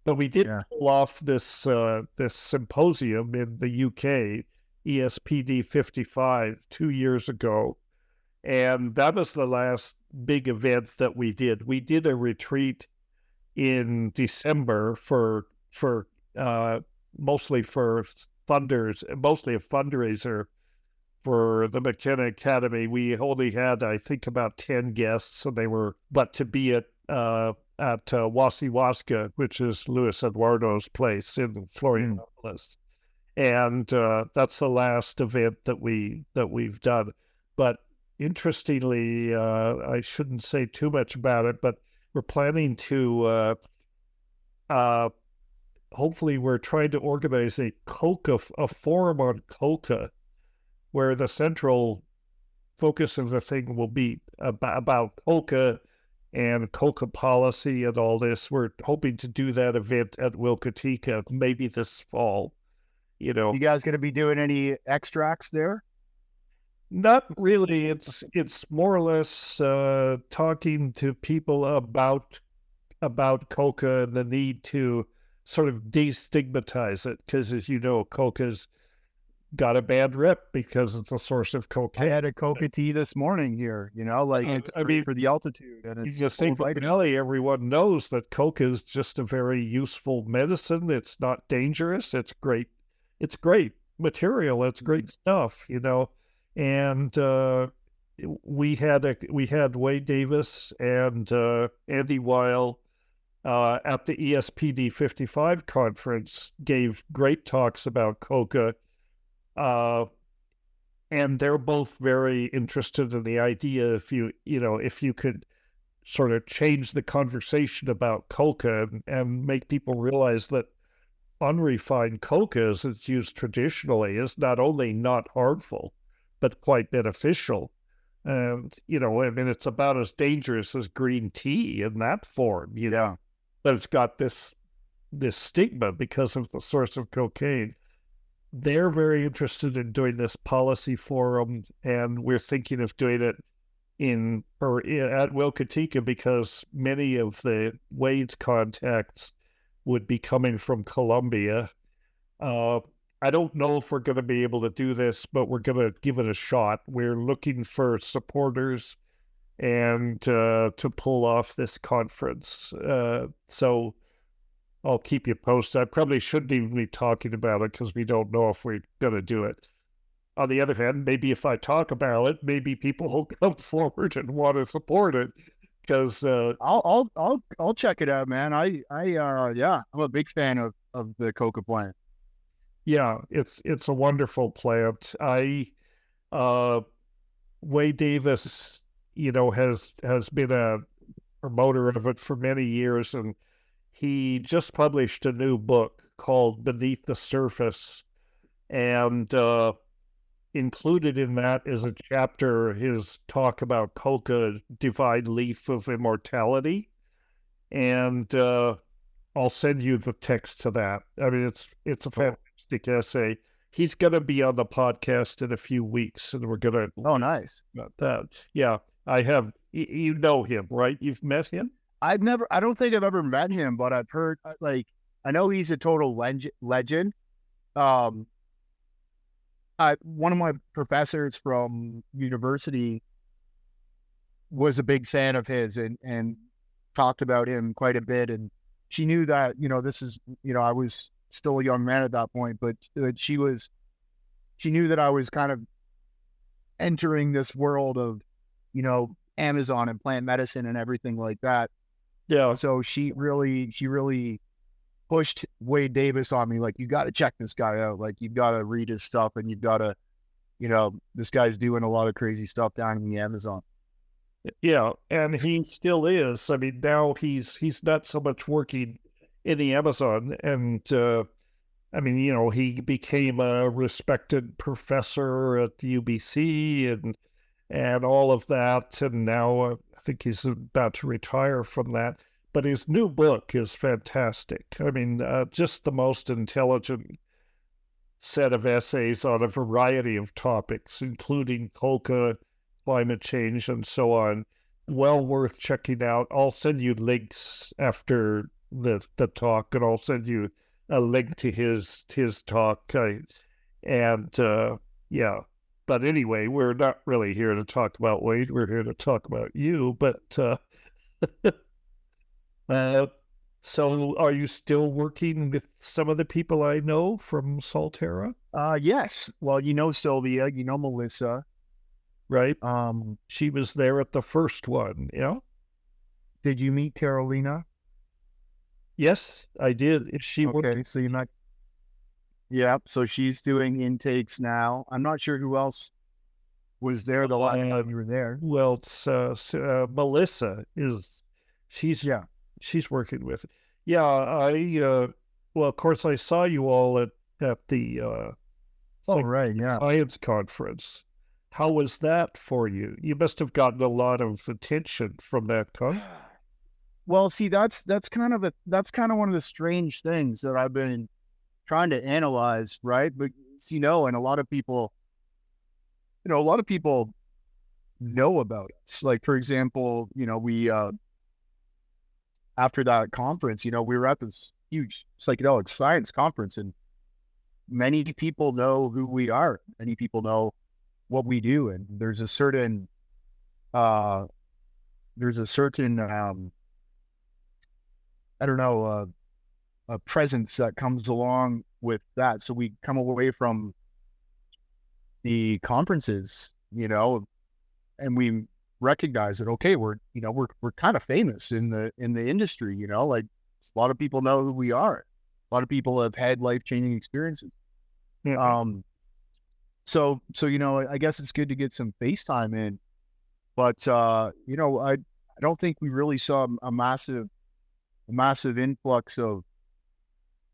But we did pull off this symposium in the UK, ESPD 55, 2 years ago, And that was the last big event that we did. We did a retreat in December for mostly for funders, mostly a fundraiser for the McKenna Academy. We only had, I think, about 10 guests, and they were, but to be at Ayahuasca, which is Luis Eduardo's place in Florianopolis. And that's the last event that we've done. But interestingly, I shouldn't say too much about it, but we're planning to hopefully we're trying to organize a forum on Coca, where the central focus of the thing will be about Coca and Coca policy and all this. We're hoping to do that event at Wilcatica maybe this fall. You guys going to be doing any extracts there? Not really. It's more or less talking to people about Coca and the need to sort of destigmatize it, because, as you know, Coca's got a bad rep because it's a source of cocaine. I had a Coca tea this morning here, I mean, for the altitude. And it's you think everyone knows that Coca is just a very useful medicine. It's not dangerous. It's great. It's great material. It's great stuff, And we had Wade Davis and Andy Weil at the ESPD 55 conference, gave great talks about Coca. And they're both very interested in the idea if you could sort of change the conversation about Coca and make people realize that unrefined Coca, as it's used traditionally, is not only not harmful, but quite beneficial. And, I mean, it's about as dangerous as green tea in that form, but it's got this stigma because of the source of cocaine. They're very interested in doing this policy forum, and we're thinking of doing it at Wilcatica, because many of the Wade's contacts would be coming from Colombia. I don't know if we're going to be able to do this, but we're going to give it a shot. We're looking for supporters and to pull off this conference. So I'll keep you posted. I probably shouldn't even be talking about it because we don't know if we're going to do it. On the other hand, maybe if I talk about it, maybe people will come forward and want to support it. Because I'll check it out, man. I'm a big fan of the Coca plant. Yeah, it's a wonderful plant. Wade Davis, has been a promoter of it for many years, and he just published a new book called Beneath the Surface, and included in that is a chapter, his talk about Coca, Divine Leaf of Immortality, and I'll send you the text to that. I mean, it's a fantastic essay. He's going to be on the podcast in a few weeks, and we're going to... Oh, nice. About that. Yeah, I have... You know him, right? You've met him? I don't think I've ever met him, but I've heard, I know he's a total legend. One of my professors from university was a big fan of his and talked about him quite a bit. And she knew that, this is, I was still a young man at that point, but she knew that I was kind of entering this world of, Amazon and plant medicine and everything like that. Yeah. So she really pushed Wade Davis on me. Like, you got to check this guy out. Like, you've got to read his stuff, and you've got to, this guy's doing a lot of crazy stuff down in the Amazon. Yeah. And he still is. I mean, now he's not so much working in the Amazon, and he became a respected professor at UBC and all of that, and now I think he's about to retire from that. But his new book is fantastic. I mean, just the most intelligent set of essays on a variety of topics, including Coca, climate change, and so on. Well worth checking out. I'll send you links after the talk, and I'll send you a link to his talk. Yeah. But anyway, we're not really here to talk about Wade. We're here to talk about you. But uh, so are you still working with some of the people I know from Soltara? Yes. Well, you know Sylvia, you know Melissa. Right. She was there at the first one. Yeah. Did you meet Carolina? Yes, I did. She Okay, so you're not. Yeah, so she's doing intakes now. I'm not sure who else was there the last time you were there. Well, it's, Melissa is. She's Yeah. She's working with it. Yeah, well, of course, I saw you all at the Right, yeah. science conference. How was that for you? You must have gotten a lot of attention from that conference. Well, see, that's kind of one of the strange things that I've been trying to analyze, right? But and a lot of people, know about us. Like, for example, we after that conference, we were at this huge psychedelic science conference, and many people know who we are. Many people know what we do, and there's a certain I don't know, a presence that comes along with that. So we come away from the conferences, and we recognize that, okay, we're kind of famous in the industry, like a lot of people know who we are. A lot of people have had life-changing experiences. Yeah. So I guess it's good to get some FaceTime in, but I don't think we really saw a massive influx of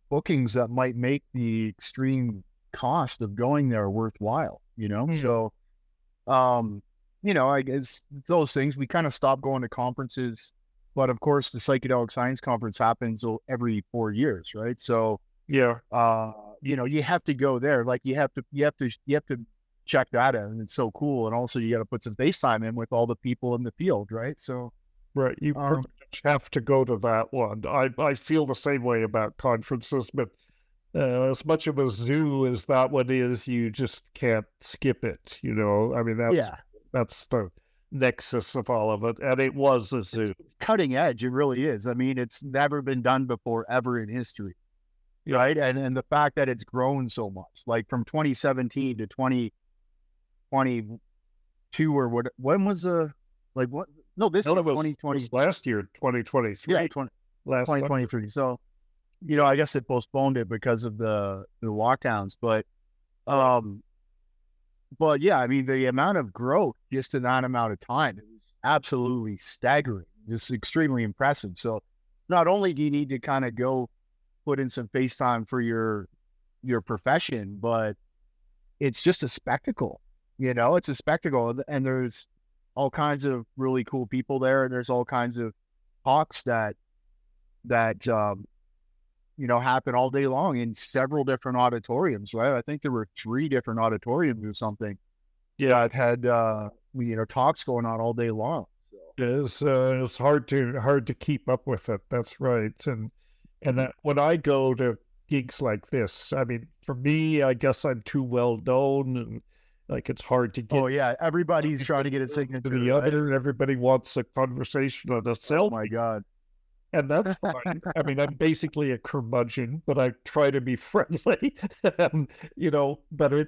bookings that might make the extreme cost of going there worthwhile, So, I guess those things, we kind of stopped going to conferences, but of course the Psychedelic Science Conference happens every 4 years, right? So, yeah, you have to go there. Like you have to check that out, and it's so cool. And also you got to put some FaceTime in with all the people in the field, right? So, right. You pretty much have to go to that one. I feel the same way about conferences, but as much of a zoo as that one is, you just can't skip it. I mean, that's the nexus of all of it. And it was a zoo. It's cutting edge. It really is. I mean, it's never been done before ever in history. Yeah. Right. And the fact that it's grown so much, like from 2017 to 2022 or what, when was what? No, this was 2020. Last year, 2023. Yeah, 2023. So, I guess it postponed it because of the lockdowns, but yeah, I mean, the amount of growth just in that amount of time, it was absolutely staggering. It's extremely impressive. So not only do you need to kind of go put in some FaceTime for your profession, but it's just a spectacle, it's a spectacle. And there's all kinds of really cool people there. And there's all kinds of talks that happen all day long in several different auditoriums, right? I think there were 3 different auditoriums or something. Yeah, it had talks going on all day long. So. It's hard to keep up with it. That's right. And that when I go to gigs like this, I mean, for me, I guess I'm too well known, and like it's hard to get. Oh yeah, everybody's trying to get a signature to the other, and everybody wants a conversation on a selfie. Oh my God. And that's fine. I mean, I'm basically a curmudgeon, but I try to be friendly, but it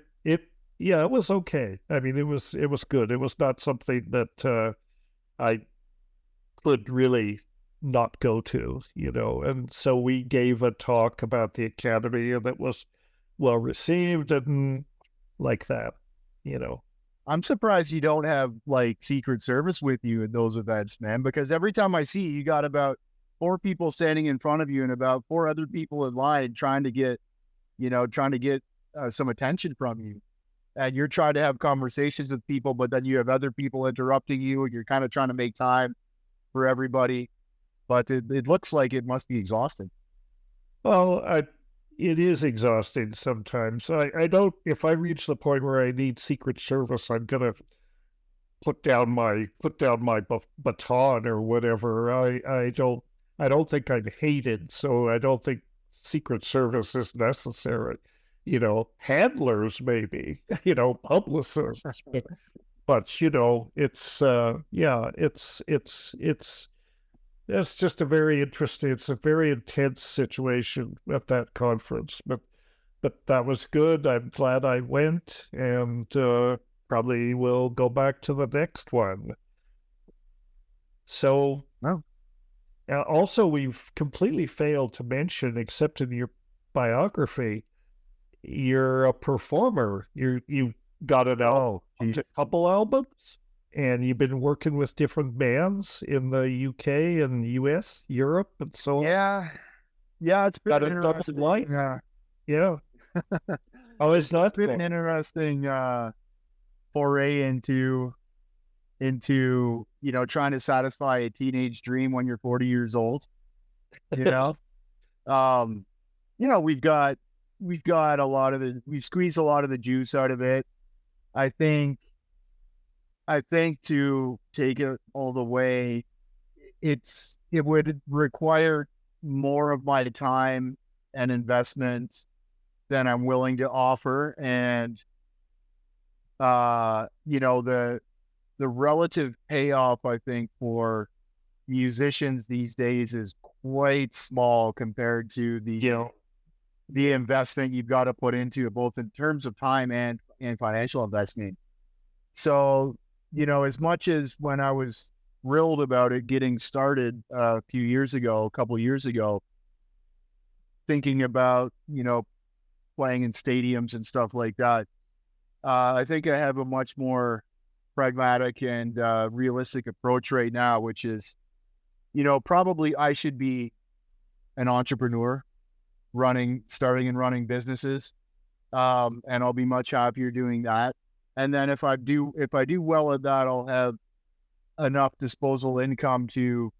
was okay. I mean, it was good. It was not something that I could really not go to, and so we gave a talk about the Academy, and it was well received and like that, I'm surprised you don't have like Secret Service with you at those events, man, because every time I see you got about 4 people standing in front of you and about 4 other people in line trying to get some attention from you. And you're trying to have conversations with people, but then you have other people interrupting you, and you're kind of trying to make time for everybody. But it looks like it must be exhausting. Well, it is exhausting sometimes. I don't, if I reach the point where I need Secret Service, I'm going to put down my baton or whatever. I don't think I'm hated, so I don't think Secret Service is necessary. handlers maybe, publicists, but it's just it's a very intense situation at that conference, but that was good. I'm glad I went, and probably will go back to the next one. So, No. Also, we've completely failed to mention, except in your biography, you're a performer. You've got an album, a couple albums, and you've been working with different bands in the UK and US, Europe, and so on. Yeah, it's been Got an interesting life. Yeah. Oh, it's not been an interesting foray into trying to satisfy a teenage dream when you're 40 years old. We've got we've squeezed a lot of the juice out of it. I think to take it all the way, it would require more of my time and investment than I'm willing to offer. And, the relative payoff, I think, for musicians these days is quite small compared to the investment you've got to put into it, both in terms of time and financial investment. So, as much as when I was thrilled about it getting started a couple years ago, thinking about, playing in stadiums and stuff like that, I think I have a much more pragmatic and realistic approach right now, which is, probably I should be an entrepreneur starting and running businesses. And I'll be much happier doing that. And then if I do well at that, I'll have enough disposable income to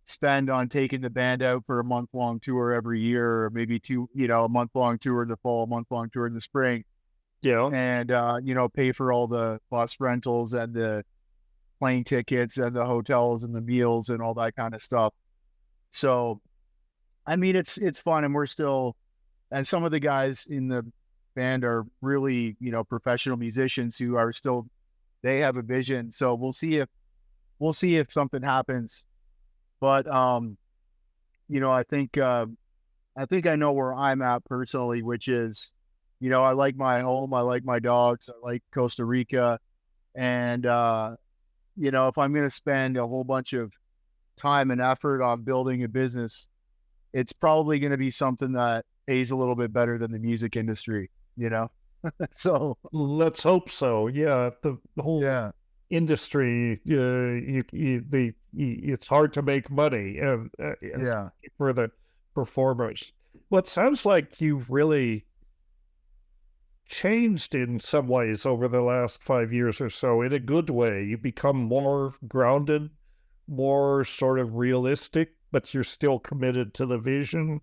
spend on taking the band out for a month-long tour every year, or maybe a month-long tour in the fall, a month-long tour in the spring. Yeah. And, pay for all the bus rentals and the plane tickets and the hotels and the meals and all that kind of stuff. So, I mean, it's fun, and and some of the guys in the band are really, professional musicians who are they have a vision. So we'll see if something happens. But, I think I know where I'm at personally, which is, I like my home, I like my dogs, I like Costa Rica. And, if I'm going to spend a whole bunch of time and effort on building a business, it's probably going to be something that pays a little bit better than the music industry, So let's hope so. Yeah. The whole industry, it's hard to make money for the performers. Well, it sounds like you've really changed in some ways over the last 5 years or so, in a good way. You become more grounded, more sort of realistic, but you're still committed to the vision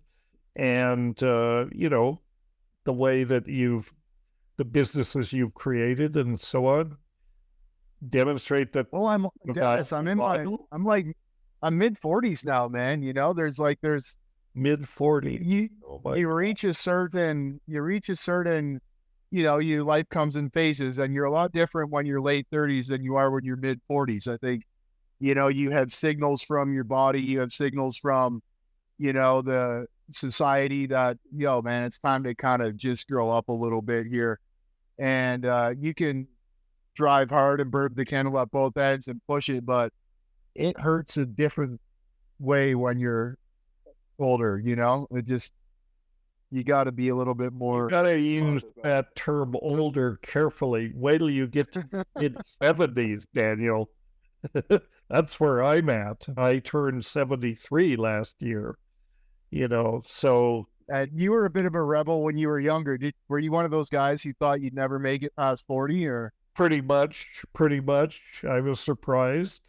and, the way that the businesses you've created and so on demonstrate that. Well, I'm mid-40s now, man. There's mid-40s. You reach a certain, life comes in phases, and you're a lot different when you're late 30s than you are when you're mid-40s. I think, you have signals from your body, you have signals from, the society that, man, it's time to kind of just grow up a little bit here. And you can drive hard and burn the candle at both ends and push it, but it hurts a different way when you're older, it just, you got to be a little bit more. You got to use that term older carefully. Wait till you get to mid-70s, Daniel. That's where I'm at. I turned 73 last year, so. And you were a bit of a rebel when you were younger. Were you one of those guys who thought you'd never make it past 40, or? Pretty much. I was surprised,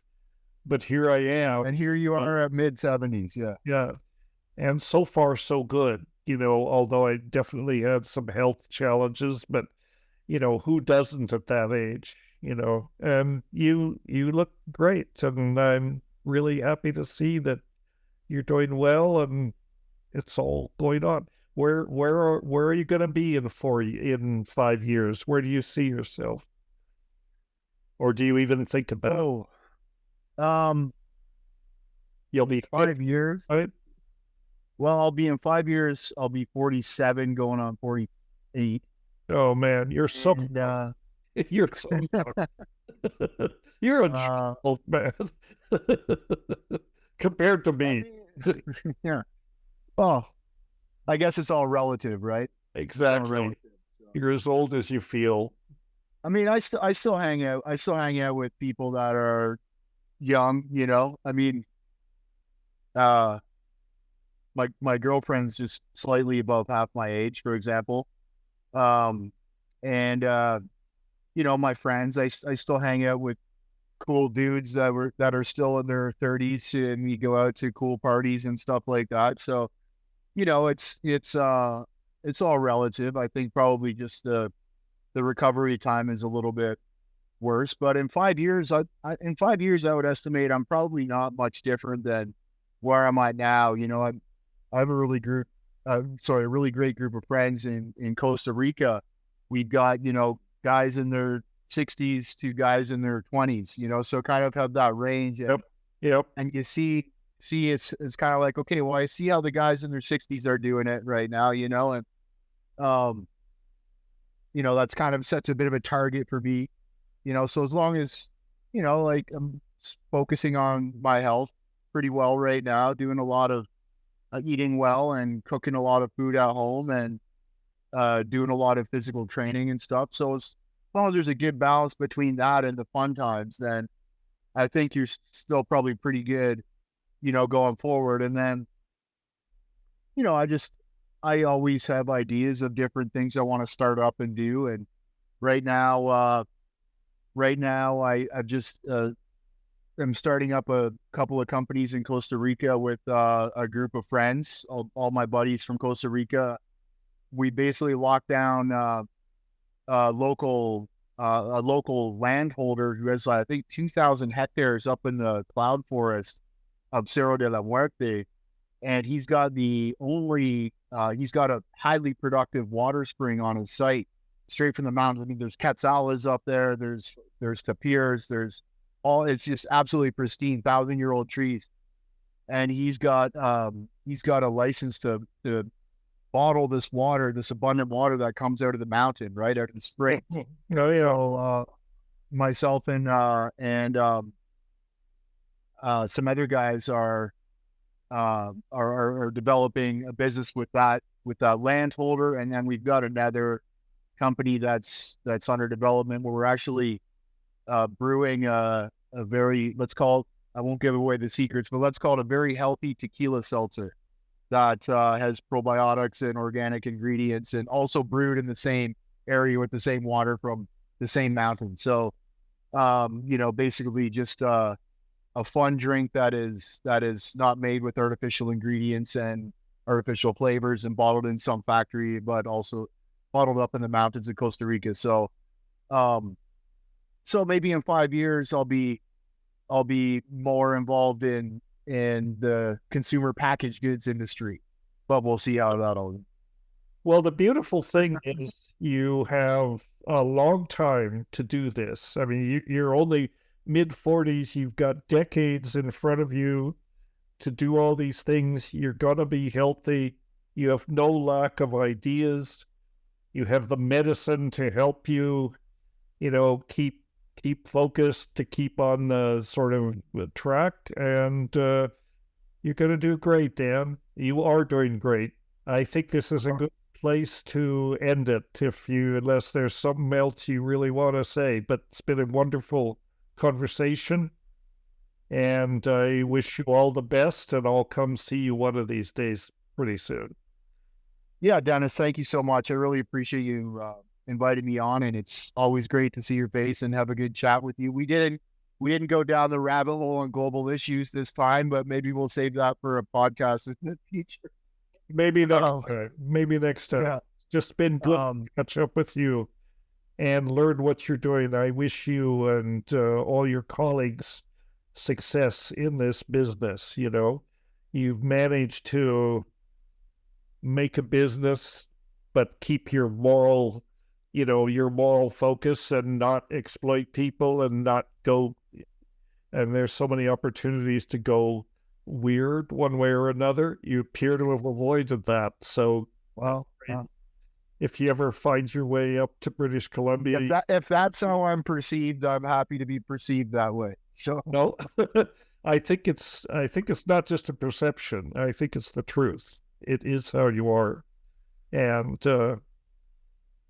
but here I am. And here you are at mid-70s, yeah. Yeah, and so far so good. Although I definitely had some health challenges, but, who doesn't at that age, and you look great, and I'm really happy to see that you're doing well and it's all going on. where are you going to be in 5 years? Where do you see yourself? Or do you even think about you'll be 5 years? right? Well, I'll be in 5 years. I'll be 47, going on 48. Oh man, you're so And, you're so young. You're a child, man. Compared to me. yeah. Oh, I guess it's all relative, right? Exactly. Relative, so. You're as old as you feel. I mean, I still hang out. I still hang out with people that are young. You know, I mean, my girlfriend's just slightly above half my age, for example. And you know, my friends, I still hang out with cool dudes that are still in their 30s, and we go out to cool parties and stuff like that. So, you know, it's all relative. I think probably just the recovery time is a little bit worse. But in 5 years, in 5 years, I would estimate I'm probably not much different than where I'm at now. You know, I have a really great group of friends in Costa Rica. We've got, you know, guys in their 60s to guys in their 20s, you know, so kind of have that range. And, Yep. And you see it's kind of like, okay, well, I see how the guys in their 60s are doing it right now, you know, and you know, that's kind of sets a bit of a target for me, you know. So as long as, you know, like I'm focusing on my health pretty well right now, doing a lot of eating well and cooking a lot of food at home, and doing a lot of physical training and stuff. So as long as there's a good balance between that and the fun times, then I think you're still probably pretty good, you know, going forward. And then, you know, I always have ideas of different things I want to start up and do. And right now I've just, I'm starting up a couple of companies in Costa Rica with a group of friends, all my buddies from Costa Rica. We basically locked down a local landholder who has, I think, 2,000 hectares up in the cloud forest of Cerro de la Muerte, and he's got a highly productive water spring on his site, straight from the mountain. I mean, there's quetzales up there, there's tapirs, it's just absolutely pristine, 1,000-year-old trees, and he's got a license to bottle this water, this abundant water that comes out of the mountain, right out of the spring. Oh yeah. So myself and some other guys are developing a business with that landholder, and then we've got another company that's under development where we're actually brewing a very, I won't give away the secrets, but let's call it a very healthy tequila seltzer that has probiotics and organic ingredients, and also brewed in the same area with the same water from the same mountain. So, you know, basically just a fun drink that is not made with artificial ingredients and artificial flavors and bottled in some factory, but also bottled up in the mountains of Costa Rica. So, so maybe in 5 years I'll be more involved in the consumer packaged goods industry, but we'll see how that all goes. Well, the beautiful thing is you have a long time to do this. I mean, you're only mid-40s. You've got decades in front of you to do all these things. You're going to be healthy. You have no lack of ideas. You have the medicine to help you, you know, keep focused, to keep on the sort of track, and you're going to do great, Dan. You are doing great. I think this is a good place to end it, unless there's something else you really want to say. But it's been a wonderful conversation, and I wish you all the best, and I'll come see you one of these days pretty soon. Yeah, Dennis, thank you so much. I really appreciate you invited me on, and it's always great to see your face and have a good chat with you. We didn't go down the rabbit hole on global issues this time, but maybe we'll save that for a podcast in the future. Maybe not. Maybe next time. Yeah. It's just been good to catch up with you and learn what you're doing. I wish you and all your colleagues success in this business. You know, you've managed to make a business, but keep your moral, your moral focus and not exploit people and not go. And there's so many opportunities to go weird one way or another. You appear to have avoided that. So, Well, if you ever find your way up to British Columbia, if that's how I'm perceived, I'm happy to be perceived that way. So no, I think it's not just a perception. I think it's the truth. It is how you are, and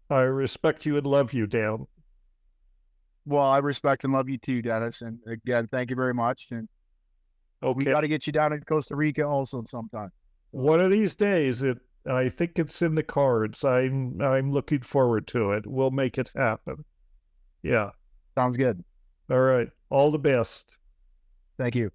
I respect you and love you, Dan. well, I respect and love you too, Dennis. And again, thank you very much. And we got to get you down in Costa Rica also sometime. One of these days, I think it's in the cards. I'm looking forward to it. We'll make it happen. Yeah. Sounds good. All right. All the best. Thank you.